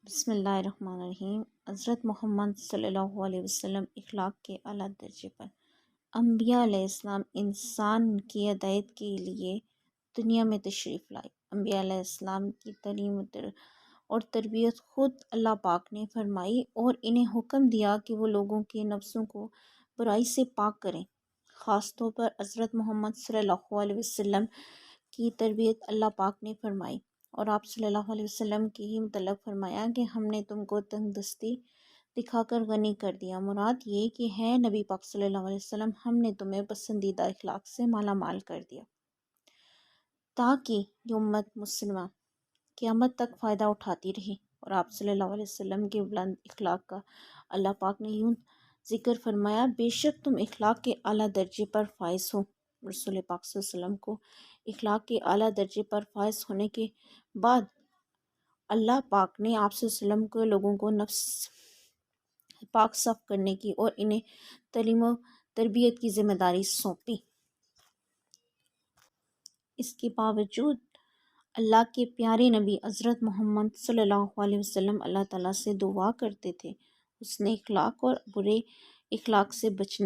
بسم اللہ الرحمن الرحیم۔ حضرت محمد صلی اللہ علیہ وسلم اخلاق کے اعلیٰ درجے پر۔ انبیاء علیہ السلام انسان کی ہدایت کے لیے دنیا میں تشریف لائے۔ انبیاء علیہ السلام کی تعلیم اور تربیت خود اللہ پاک نے فرمائی اور انہیں حکم دیا کہ وہ لوگوں کے نفسوں کو برائی سے پاک کریں۔ خاص طور پر حضرت محمد صلی اللہ علیہ وسلم کی تربیت اللہ پاک نے فرمائی اور آپ صلی اللہ علیہ وسلم کے ہی متعلق فرمایا کہ ہم نے تم کو تنگ دستی دکھا کر غنی کر دیا۔ مراد یہ کہ ہے نبی پاک صلی اللہ علیہ وسلم، ہم نے تمہیں پسندیدہ اخلاق سے مالا مال کر دیا تاکہ یہ امت مسلمہ قیامت تک فائدہ اٹھاتی رہی۔ اور آپ صلی اللہ علیہ وسلم کے بلند اخلاق کا اللہ پاک نے یوں ذکر فرمایا، بے شک تم اخلاق کے اعلیٰ درجے پر فائز ہو۔ رسول پاک صلی اللہ علیہ وسلم کو اخلاق کے اعلیٰ درجے پر فائز ہونے کے بعد اللہ پاک نے آپ صلی اللہ علیہ وسلم کو لوگوں کو نفس پاک صاف کرنے کی اور انہیں تعلیم و تربیت کی ذمہ داری سونپی۔ اس کے باوجود اللہ کے پیارے نبی حضرت محمد صلی اللہ علیہ وسلم اللہ تعالیٰ سے دعا کرتے تھے حسن اخلاق اور برے اخلاق سے بچنے